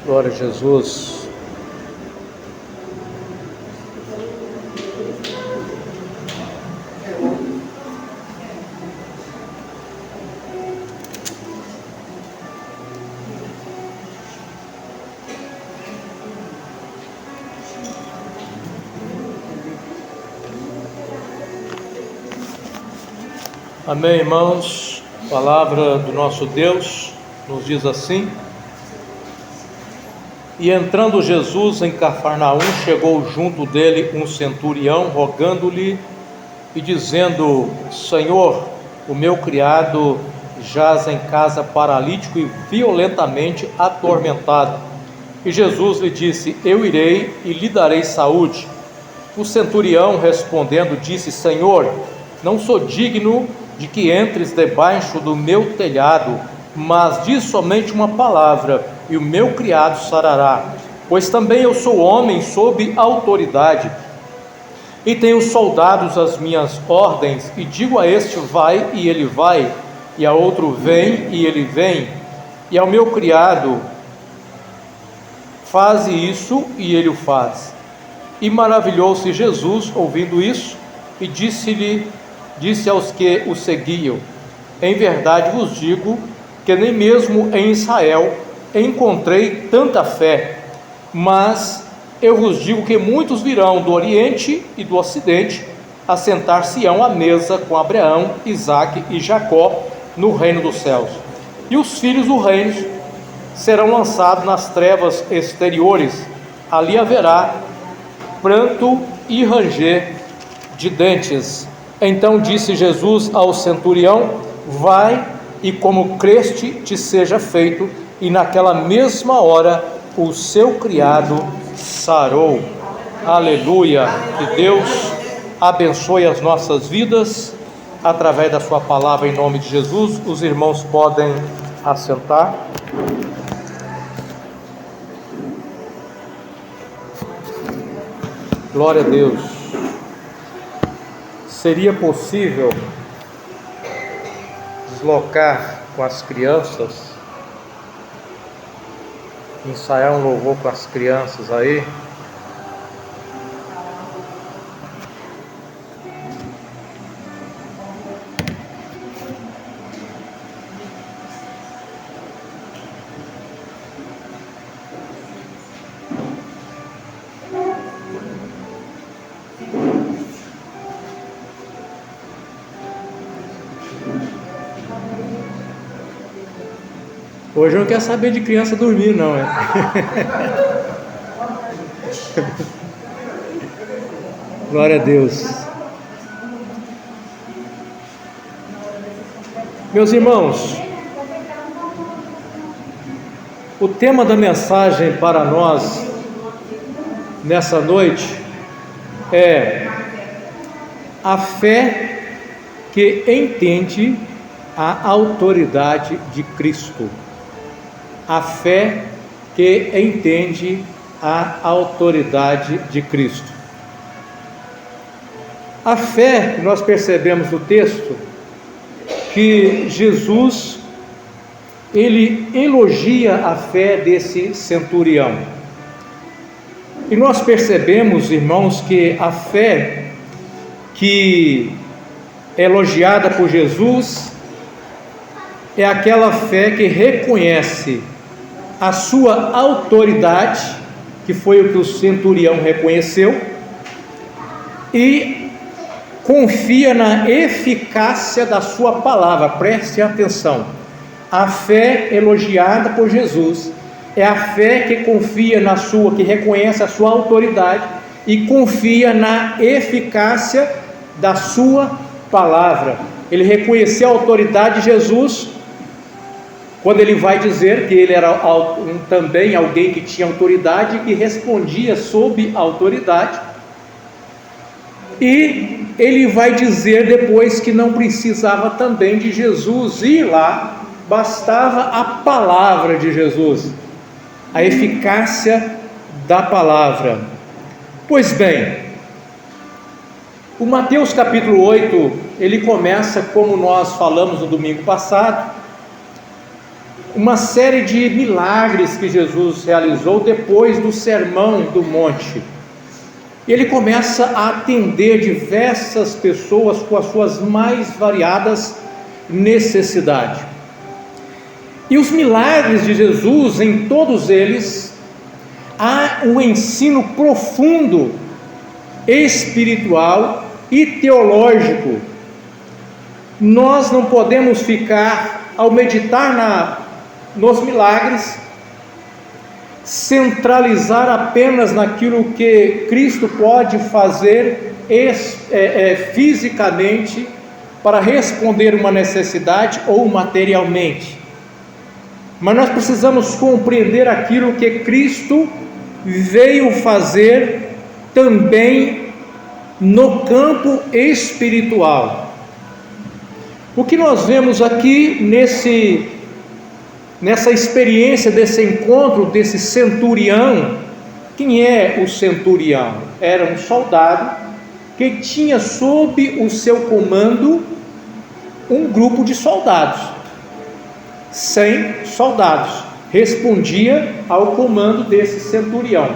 Glória a Jesus. Amém, irmãos. A palavra do nosso Deus nos diz assim: E entrando Jesus em Cafarnaum, chegou junto dele um centurião, rogando-lhe e dizendo: Senhor, o meu criado jaz em casa paralítico e violentamente atormentado. E Jesus lhe disse: Eu irei e lhe darei saúde. O centurião respondendo disse: Senhor, não sou digno de que entres debaixo do meu telhado, mas diz somente uma palavra, e o meu criado sarará. Pois também eu sou homem sob autoridade, e tenho soldados às minhas ordens, e digo a este: vai, e ele vai, e a outro: vem, e ele vem, e ao meu criado: faze isso, e ele o faz. E maravilhou-se Jesus ouvindo isso, e disse aos que o seguiam: Em verdade vos digo que nem mesmo em Israel encontrei tanta fé. Mas eu vos digo que muitos virão do Oriente e do Ocidente a sentar-se-ão à mesa com Abraão, Isaque e Jacó no reino dos céus. E os filhos do reino serão lançados nas trevas exteriores. Ali haverá pranto e ranger de dentes. Então disse Jesus ao centurião: vai, e como creste te seja feito. E naquela mesma hora o seu criado sarou. Aleluia. Que Deus abençoe as nossas vidas através da sua palavra, em nome de Jesus. Os irmãos podem assentar. Glória a Deus. Seria possível deslocar com as crianças, ensaiar um louvor com as crianças aí? Hoje eu não quero saber de criança dormir, não, é? Glória a Deus. Meus irmãos, o tema da mensagem para nós nessa noite é a fé que entende a autoridade de Cristo. A fé que entende a autoridade de Cristo. A fé, nós percebemos no texto que Jesus, ele elogia a fé desse centurião. E nós percebemos, irmãos, que a fé que é elogiada por Jesus é aquela fé que reconhece a sua autoridade, que foi o que o centurião reconheceu, e confia na eficácia da sua palavra. Preste atenção, a fé elogiada por Jesus é a fé que confia na sua, que reconhece a sua autoridade e confia na eficácia da sua palavra. Ele reconheceu a autoridade de Jesus quando ele vai dizer que ele era também alguém que tinha autoridade e que respondia sob autoridade. E ele vai dizer depois que não precisava também de Jesus ir lá bastava a palavra de Jesus, a eficácia da palavra. Pois bem, o Mateus capítulo 8, ele começa, como nós falamos no domingo passado, uma série de milagres que Jesus realizou depois do Sermão do Monte. Ele começa a atender diversas pessoas com as suas mais variadas necessidades. E os milagres de Jesus, em todos eles, há um ensino profundo, espiritual e teológico. Nós não podemos ficar, ao meditar nos milagres, centralizar apenas naquilo que Cristo pode fazer fisicamente para responder uma necessidade ou materialmente. Mas nós precisamos compreender aquilo que Cristo veio fazer também no campo espiritual. O que nós vemos aqui nessa experiência desse encontro desse centurião? Quem é o centurião? Era um soldado que tinha sob o seu comando um grupo de soldados, 100 soldados, respondia ao comando desse centurião,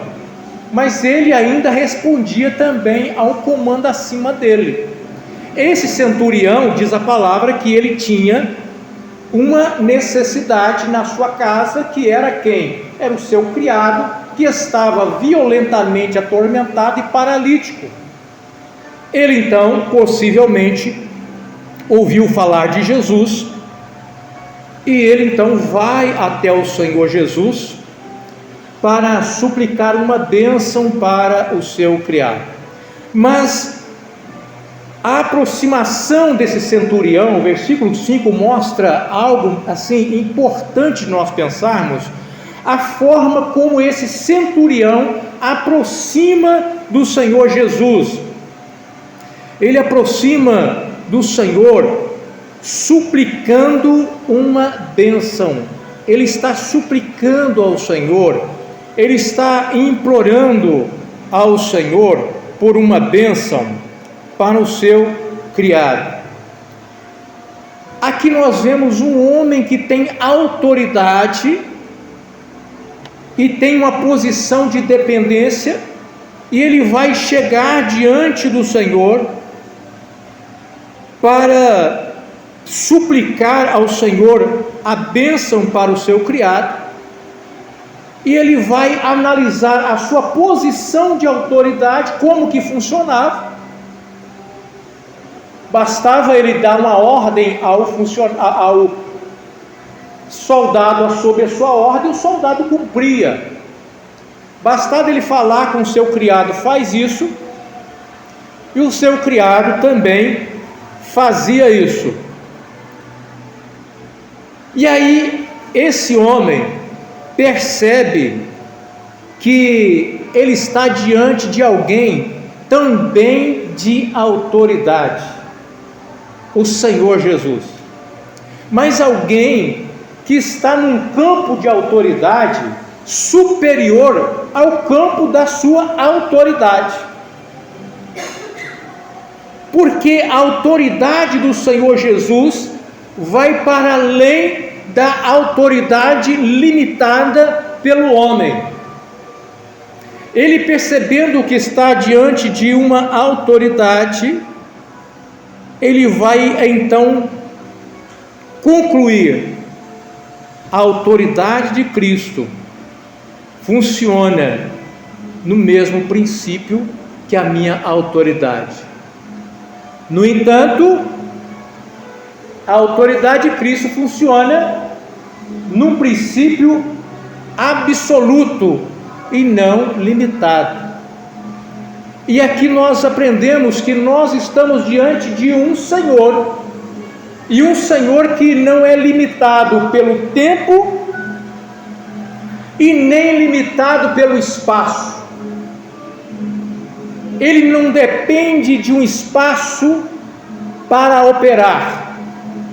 mas ele ainda respondia também ao comando acima dele. Esse centurião, diz a palavra, que ele tinha uma necessidade na sua casa, que era quem? Era o seu criado, que estava violentamente atormentado e paralítico. Ele então, possivelmente, ouviu falar de Jesus, e ele então vai até o Senhor Jesus para suplicar uma bênção para o seu criado. Mas a aproximação desse centurião, o versículo 5 mostra algo assim importante nós pensarmos, a forma como esse centurião aproxima do Senhor Jesus. Ele aproxima do Senhor suplicando uma bênção. Ele está suplicando ao Senhor, ele está implorando ao Senhor por uma bênção para o seu criado. Aqui nós vemos um homem que tem autoridade e tem uma posição de dependência, e ele vai chegar diante do Senhor para suplicar ao Senhor a bênção para o seu criado, e ele vai analisar a sua posição de autoridade, como que funcionava. Bastava ele dar uma ordem ao soldado sob a sua ordem, o soldado cumpria. Bastava ele falar com o seu criado, faz isso, e o seu criado também fazia isso. E aí esse homem percebe que ele está diante de alguém também de autoridade, o Senhor Jesus, mas alguém que está num campo de autoridade superior ao campo da sua autoridade, porque a autoridade do Senhor Jesus vai para além da autoridade limitada pelo homem. Ele, percebendo que está diante de uma autoridade, ele vai então concluir: a autoridade de Cristo funciona no mesmo princípio que a minha autoridade. No entanto, a autoridade de Cristo funciona num princípio absoluto e não limitado. E aqui nós aprendemos que nós estamos diante de um Senhor, e um Senhor que não é limitado pelo tempo e nem limitado pelo espaço. Ele não depende de um espaço para operar.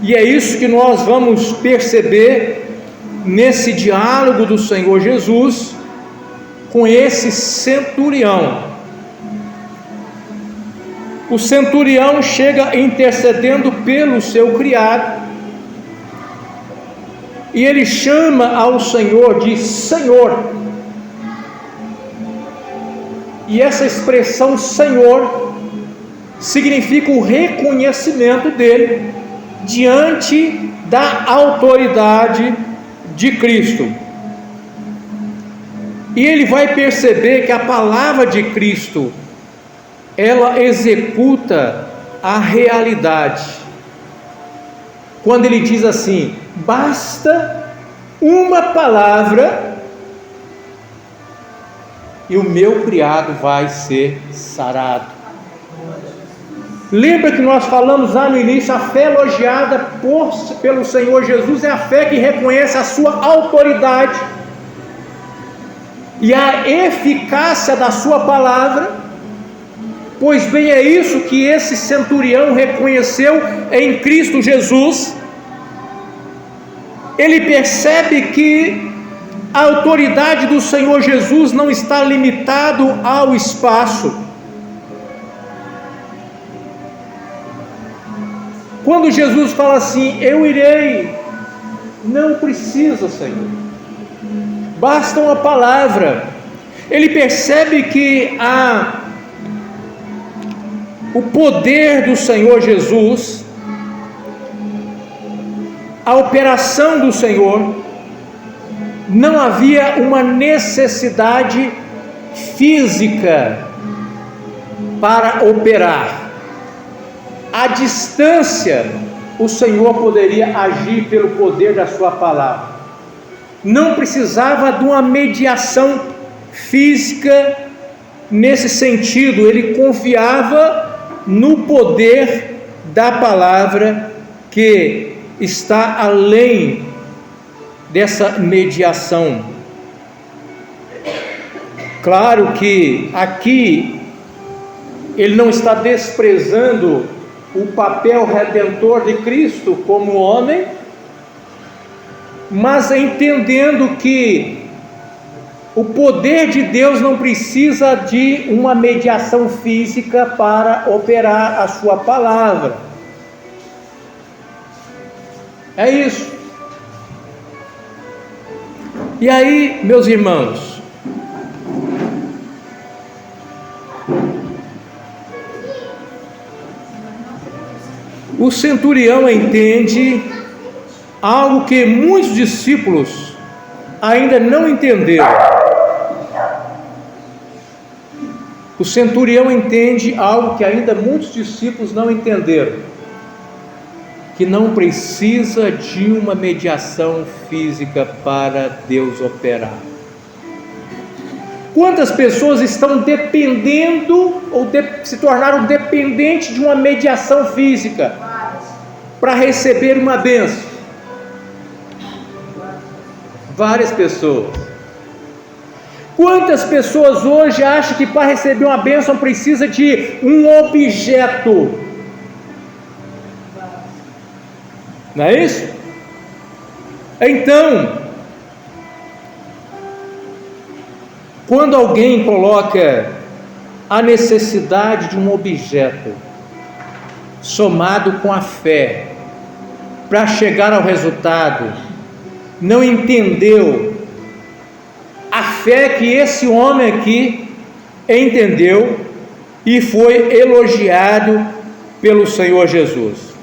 E é isso que nós vamos perceber nesse diálogo do Senhor Jesus com esse centurião. O centurião chega intercedendo pelo seu criado, e ele chama ao Senhor de Senhor. E essa expressão Senhor significa o reconhecimento dele diante da autoridade de Cristo. E ele vai perceber que a palavra de Cristo, ela executa a realidade. Quando ele diz assim: basta uma palavra e o meu criado vai ser sarado. Lembra que nós falamos lá no início, a fé elogiada pelo Senhor Jesus é a fé que reconhece a sua autoridade e a eficácia da sua palavra. Pois bem, é isso que esse centurião reconheceu em Cristo Jesus. Ele percebe que a autoridade do Senhor Jesus não está limitado ao espaço. Quando Jesus fala assim: eu irei, não precisa, Senhor, basta uma palavra. Ele percebe que o poder do Senhor Jesus, a operação do Senhor, não havia uma necessidade física para operar. À distância, o Senhor poderia agir pelo poder da sua palavra. Não precisava de uma mediação física nesse sentido. Ele confiava no poder da palavra, que está além dessa mediação. Claro que aqui ele não está desprezando o papel redentor de Cristo como homem, mas entendendo que o poder de Deus não precisa de uma mediação física para operar a sua palavra. É isso. E aí, meus irmãos, o centurião entende algo que muitos discípulos ainda não entenderam. O centurião entende algo que ainda muitos discípulos não entenderam: que não precisa de uma mediação física para Deus operar. Quantas pessoas estão dependendo ou se tornaram dependentes de uma mediação física para receber uma bênção? Várias pessoas. Quantas pessoas hoje acham que para receber uma bênção precisa de um objeto? Não é isso? Então, quando alguém coloca a necessidade de um objeto somado com a fé para chegar ao resultado, não entendeu a fé que esse homem aqui entendeu e foi elogiado pelo Senhor Jesus.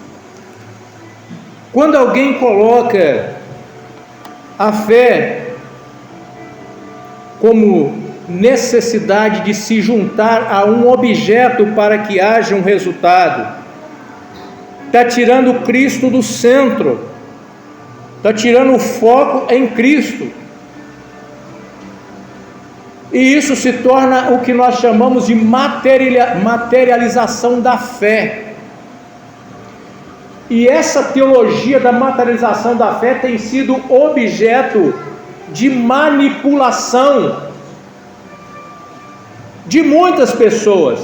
Quando alguém coloca a fé como necessidade de se juntar a um objeto para que haja um resultado, está tirando Cristo do centro, está tirando o foco em Cristo. E isso se torna o que nós chamamos de materialização da fé. E essa teologia da materialização da fé tem sido objeto de manipulação de muitas pessoas.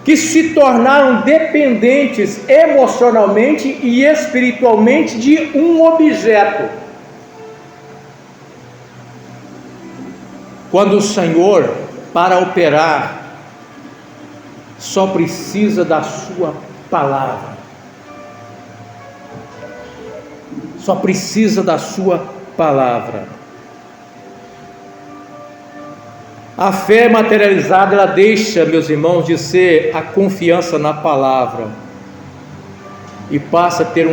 que se tornaram dependentes emocionalmente e espiritualmente de um objeto. Quando o Senhor, para operar, só precisa da sua palavra. Só precisa da sua palavra. A fé materializada, ela deixa, meus irmãos, de ser a confiança na palavra e passa a ter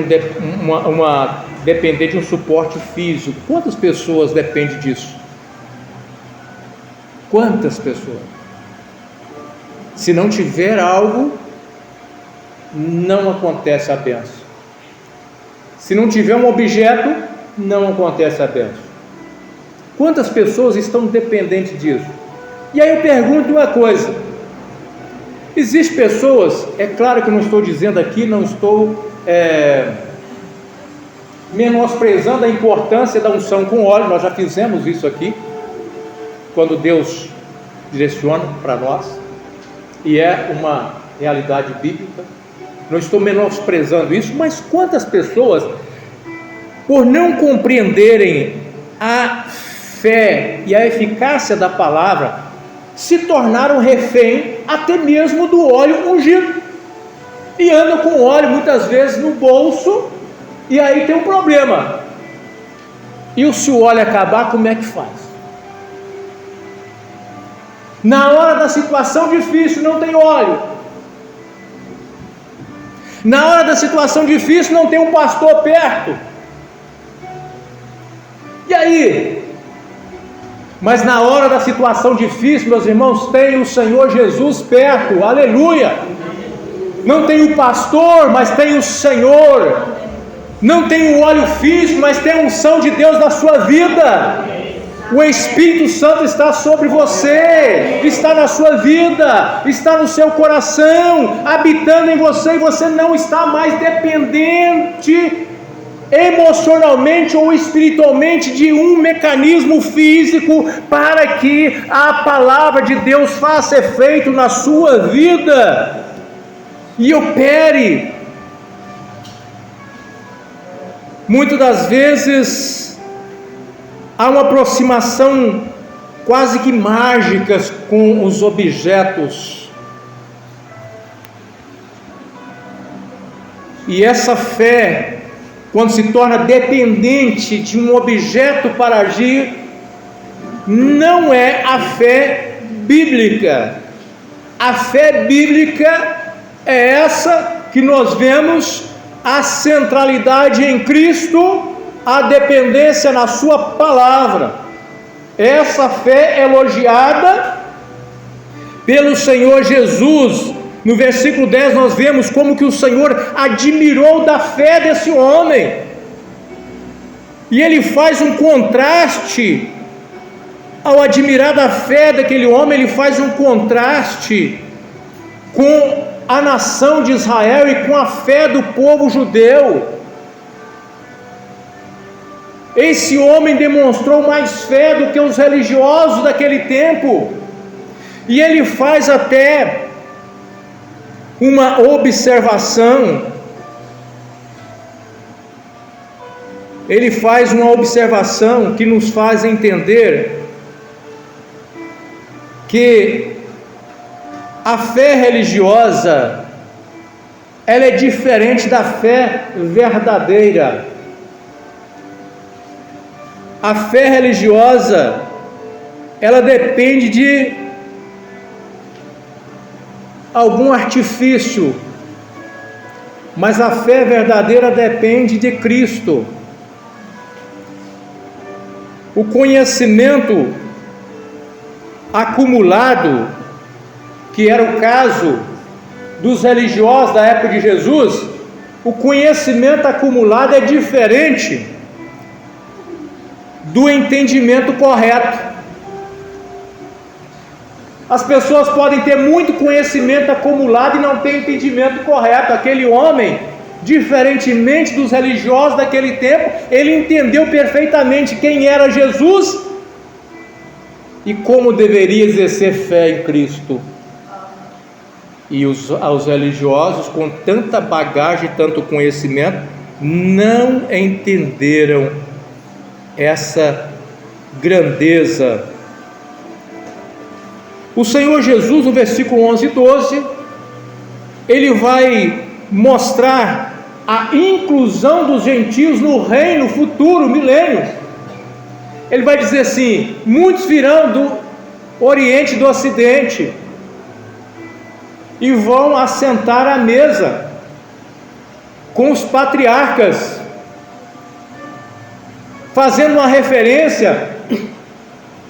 depender de um suporte físico. Quantas pessoas dependem disso? Quantas pessoas? Se não tiver algo, não acontece a bênção. Se não tiver um objeto, não acontece a bênção. Quantas pessoas estão dependentes disso? E aí eu pergunto uma coisa: existem pessoas, é claro que eu não estou dizendo aqui, não estou menosprezando a importância da unção com óleo, nós já fizemos isso aqui, quando Deus direciona para nós, e é uma realidade bíblica, não estou menosprezando isso, mas quantas pessoas, por não compreenderem a fé e a eficácia da palavra, se tornaram refém até mesmo do óleo ungido, e andam com óleo muitas vezes no bolso, e aí tem um problema. E se o óleo acabar, como é que faz? Na hora da situação difícil não tem óleo, na hora da situação difícil não tem um pastor perto, e aí? Mas na hora da situação difícil, meus irmãos, tem o Senhor Jesus perto, aleluia. Não tem o pastor, mas tem o Senhor. Não tem o óleo físico, mas tem a unção de Deus na sua vida. O Espírito Santo está sobre você, está na sua vida, está no seu coração, habitando em você, e você não está mais dependente emocionalmente ou espiritualmente de um mecanismo físico para que a palavra de Deus faça efeito na sua vida e opere. Muitas das vezes há uma aproximação quase que mágica com os objetos, e essa fé, quando se torna dependente de um objeto para agir, não é a fé bíblica. A fé bíblica é essa que nós vemos: a centralidade em Cristo, a dependência na sua palavra. Essa fé é elogiada pelo Senhor Jesus. No versículo 10 nós vemos como que o Senhor admirou da fé desse homem, e ele faz um contraste. Ao admirar da fé daquele homem, ele faz um contraste com a nação de Israel e com a fé do povo judeu. Esse homem demonstrou mais fé do que os religiosos daquele tempo, e ele faz até uma observação. Ele faz uma observação que nos faz entender que a fé religiosa, ela é diferente da fé verdadeira. A fé religiosa, ela depende de algum artifício, mas a fé verdadeira depende de Cristo. O conhecimento acumulado, que era o caso dos religiosos da época de Jesus, o conhecimento acumulado é diferente do entendimento correto. As pessoas podem ter muito conhecimento acumulado e não ter entendimento correto. Aquele homem, diferentemente dos religiosos daquele tempo, ele entendeu perfeitamente quem era Jesus e como deveria exercer fé em Cristo. E aos religiosos, com tanta bagagem, tanto conhecimento, não entenderam essa grandeza. O Senhor Jesus, no versículo 11 e 12, ele vai mostrar a inclusão dos gentios no reino futuro, milênio. Ele vai dizer assim: muitos virão do Oriente e do Ocidente e vão assentar à mesa com os patriarcas, fazendo uma referência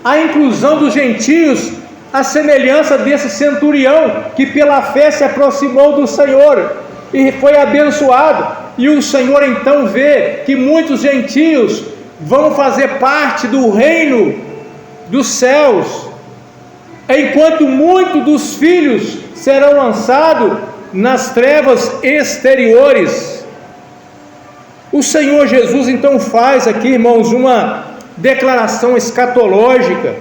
à inclusão dos gentios, à semelhança desse centurião que pela fé se aproximou do Senhor e foi abençoado. E o Senhor então vê que muitos gentios vão fazer parte do reino dos céus, enquanto muitos dos filhos serão lançados nas trevas exteriores. O Senhor Jesus então faz aqui, irmãos, uma declaração escatológica.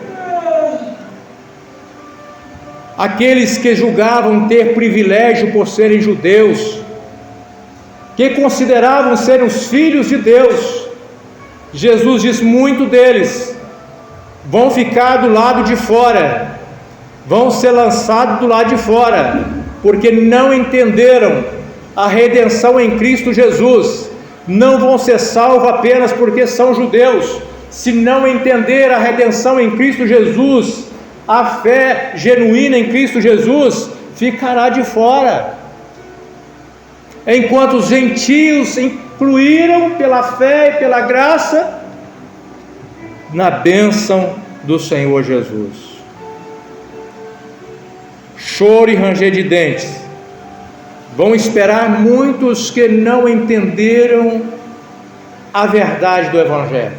Aqueles que julgavam ter privilégio por serem judeus, que consideravam ser os filhos de Deus, Jesus diz: muitos deles vão ficar do lado de fora, vão ser lançados do lado de fora, porque não entenderam a redenção em Cristo Jesus. Não vão ser salvos apenas porque são judeus. Se não entender a redenção em Cristo Jesus, a fé genuína em Cristo Jesus ficará de fora. Enquanto os gentios incluíram pela fé e pela graça na bênção do Senhor Jesus. Choro e ranger de dentes vão esperar muitos que não entenderam a verdade do Evangelho,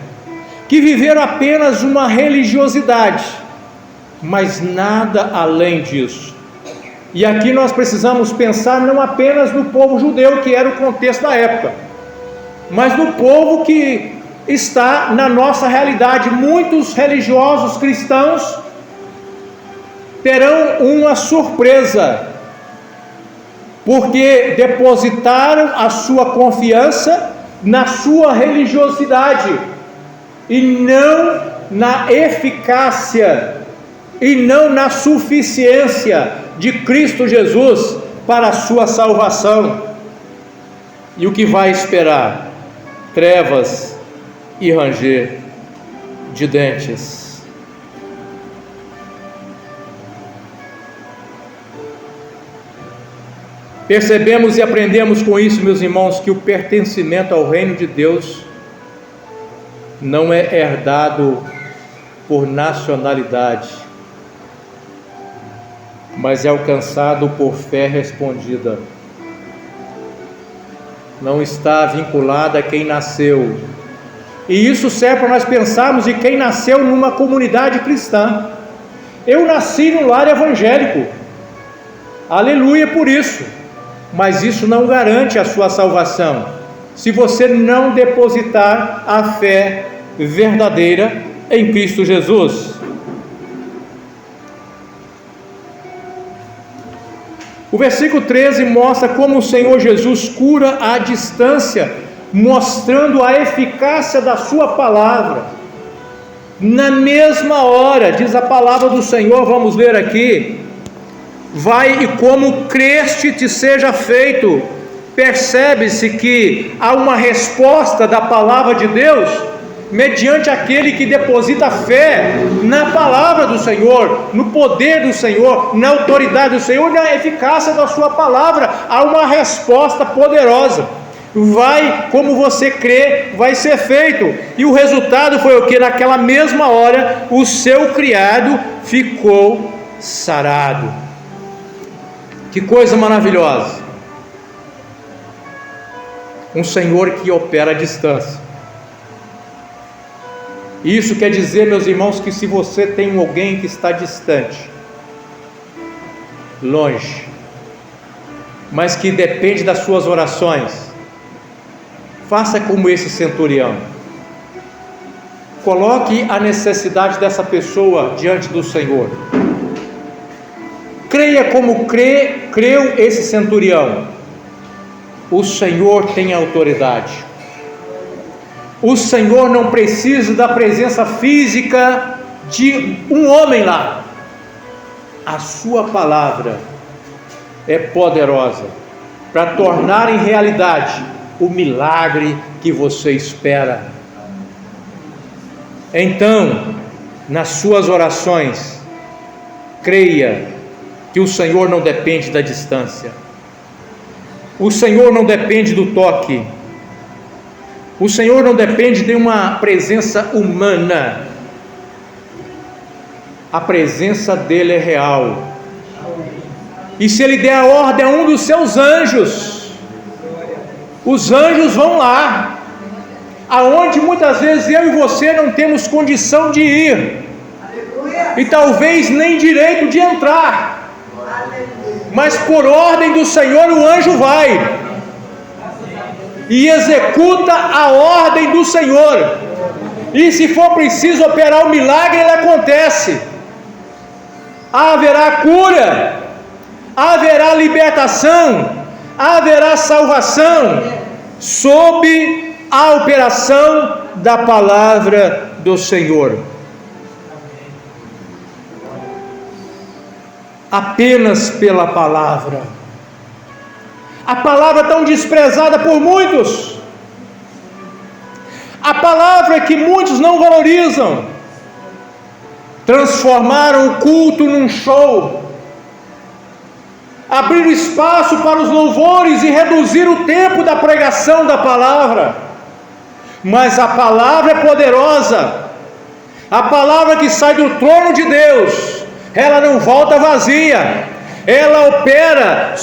que viveram apenas uma religiosidade, mas nada além disso. E aqui nós precisamos pensar não apenas no povo judeu, que era o contexto da época, mas no povo que está na nossa realidade. Muitos religiosos cristãos terão uma surpresa, porque depositaram a sua confiança na sua religiosidade e não na eficácia e não na suficiência de Cristo Jesus para a sua salvação. E o que vai esperar? Trevas e ranger de dentes. Percebemos e aprendemos com isso, meus irmãos, que o pertencimento ao reino de Deus não é herdado por nacionalidade, mas é alcançado por fé respondida. Não está vinculado a quem nasceu. E isso serve para nós pensarmos de quem nasceu numa comunidade cristã. Eu nasci num lar evangélico, aleluia por isso, mas isso não garante a sua salvação, se você não depositar a fé verdadeira em Cristo Jesus. O versículo 13 mostra como o Senhor Jesus cura à distância, mostrando a eficácia da sua palavra. Na mesma hora, diz a palavra do Senhor, vamos ler aqui: vai e como creste te seja feito. Percebe-se que há uma resposta da palavra de Deus mediante aquele que deposita fé na palavra do Senhor, no poder do Senhor, na autoridade do Senhor, na eficácia da sua palavra. Há uma resposta poderosa. Vai, como você crê, vai ser feito. E o resultado foi o que? Naquela mesma hora, o seu criado ficou sarado. Que coisa maravilhosa! Um Senhor que opera à distância. Isso quer dizer, meus irmãos, que se você tem alguém que está distante, longe, mas que depende das suas orações, faça como esse centurião. Coloque a necessidade dessa pessoa diante do Senhor. creia como creu esse centurião. O Senhor tem autoridade. O Senhor não precisa da presença física de um homem lá. A sua palavra é poderosa para tornar em realidade o milagre que você espera. Então, nas suas orações, creia que o Senhor não depende da distância. O Senhor não depende do toque. O Senhor não depende de uma presença humana. A presença dele é real. E se ele der a ordem a um dos seus anjos, os anjos vão lá, aonde muitas vezes eu e você não temos condição de ir, e talvez nem direito de entrar, mas por ordem do Senhor o anjo vai e executa a ordem do Senhor, e se for preciso operar o milagre, ele acontece. Haverá cura, haverá libertação, haverá salvação, sob a operação da palavra do Senhor. Apenas pela palavra. A palavra tão desprezada por muitos, a palavra que muitos não valorizam, transformaram o culto num show, abriram espaço para os louvores e reduziram o tempo da pregação da palavra. Mas a palavra é poderosa, a palavra que sai do trono de Deus, ela não volta vazia, ela opera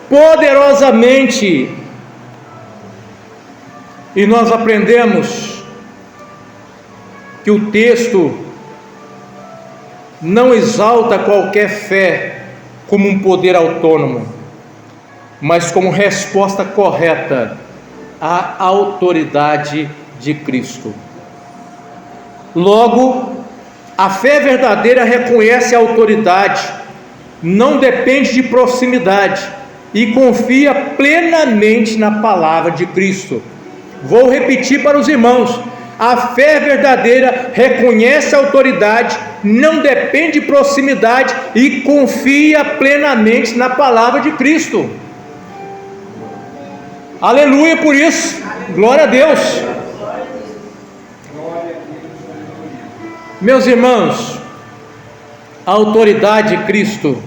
poderosamente. E nós aprendemos que o texto não exalta qualquer fé como um poder autônomo, mas como resposta correta à autoridade de Cristo. Logo, a fé verdadeira reconhece a autoridade, não depende de proximidade e confia plenamente na palavra de Cristo. Vou repetir para os irmãos: a fé verdadeira reconhece a autoridade, não depende de proximidade e confia plenamente na palavra de Cristo. Aleluia por isso, glória a Deus. Meus irmãos, a autoridade de Cristo,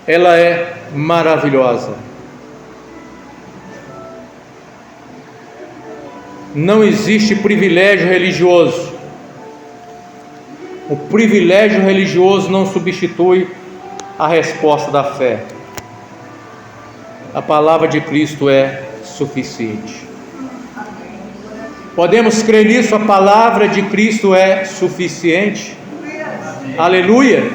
ela é maravilhosa. Não existe privilégio religioso. O privilégio religioso não substitui a resposta da fé. A palavra de Cristo é suficiente. Podemos crer nisso? A palavra de Cristo é suficiente. Aleluia.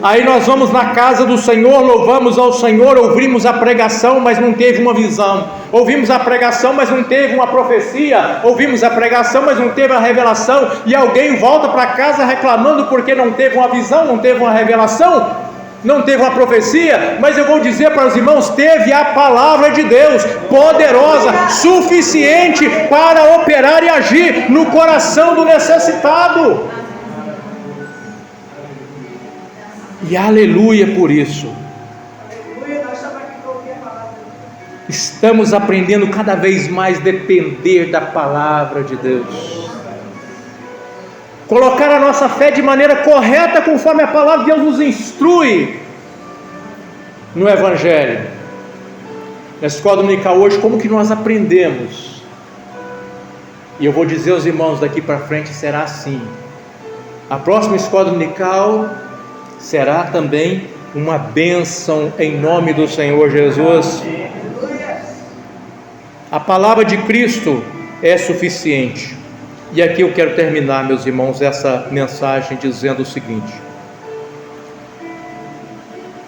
Aí nós vamos na casa do Senhor, louvamos ao Senhor, ouvimos a pregação, mas não teve uma visão. Ouvimos a pregação, mas não teve uma profecia. Ouvimos a pregação, mas não teve a revelação. E alguém volta para casa reclamando porque não teve uma visão, não teve uma revelação, não teve uma profecia. Mas eu vou dizer para os irmãos: teve a palavra de Deus, poderosa, suficiente para operar e agir no coração do necessitado. E aleluia por isso. Estamos aprendendo cada vez mais a depender da palavra de Deus, colocar a nossa fé de maneira correta, conforme a palavra de Deus nos instrui no Evangelho. Na escola dominical hoje, como que nós aprendemos? E eu vou dizer aos irmãos, daqui para frente será assim. A próxima escola dominical será também uma bênção em nome do Senhor Jesus. A palavra de Cristo é suficiente. E aqui eu quero terminar, meus irmãos, essa mensagem dizendo o seguinte: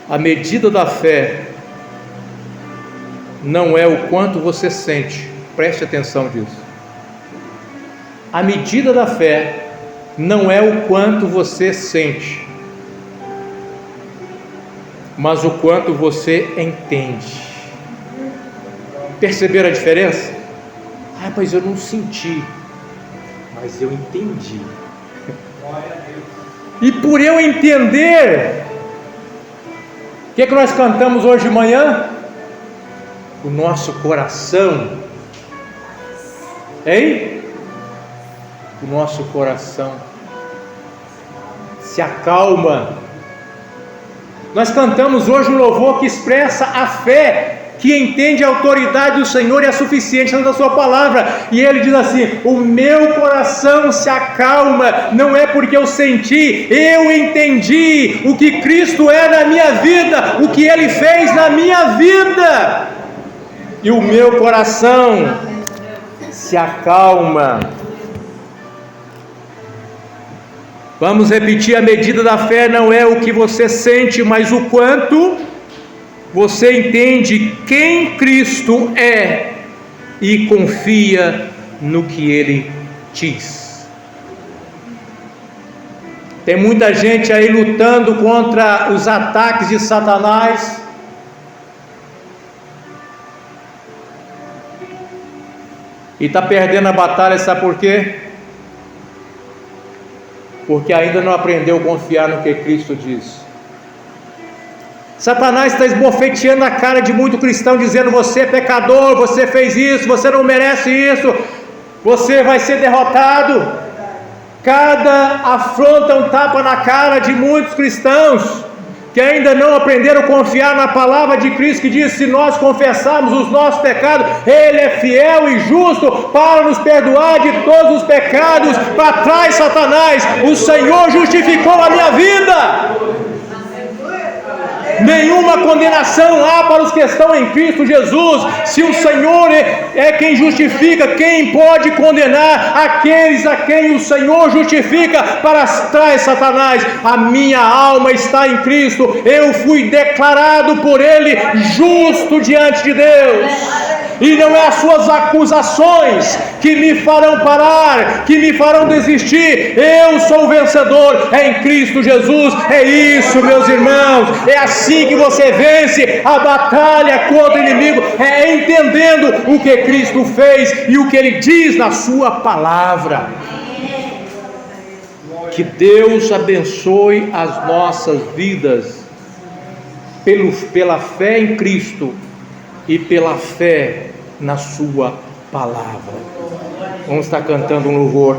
a medida da fé não é o quanto você sente, preste atenção nisso. A medida da fé não é o quanto você sente. mas o quanto você entende. Perceberam a diferença? Ah, mas eu não senti, mas eu entendi. E por eu entender, o que nós cantamos hoje de manhã? O nosso coração, hein? O nosso coração se acalma. Nós cantamos hoje um louvor que expressa a fé, que entende a autoridade do Senhor e a suficiência da sua palavra, e ele diz assim: o meu coração se acalma, não é porque eu senti, eu entendi o que Cristo é na minha vida, o que Ele fez na minha vida, e o meu coração se acalma. Vamos repetir: a medida da fé não é o que você sente, mas o quanto você entende quem Cristo é e confia no que Ele diz. Tem muita gente aí lutando contra os ataques de Satanás, e está perdendo a batalha, sabe por quê? Porque ainda não aprendeu a confiar no que Cristo diz. Satanás está esbofeteando a cara de muito cristão, dizendo: você é pecador, você fez isso, você não merece isso, você vai ser derrotado. Cada afronta um tapa na cara de muitos cristãos que ainda não aprenderam a confiar na palavra de Cristo, que diz: se nós confessarmos os nossos pecados, Ele é fiel e justo para nos perdoar de todos os pecados. Para trás, Satanás, o Senhor justificou a minha vida. Nenhuma condenação há para os que estão em Cristo Jesus. Se o Senhor é quem justifica, quem pode condenar? Aqueles a quem o Senhor justifica. Para trás, Satanás, a minha alma está em Cristo, eu fui declarado por Ele justo diante de Deus, e não é as suas acusações que me farão parar, que me farão desistir. Eu sou vencedor em Cristo Jesus. É isso, meus irmãos, é assim que você vence a batalha contra o inimigo, é entendendo o que Cristo fez e o que Ele diz na sua palavra. Que Deus abençoe as nossas vidas pela fé em Cristo e pela fé na sua palavra. Vamos estar cantando um louvor.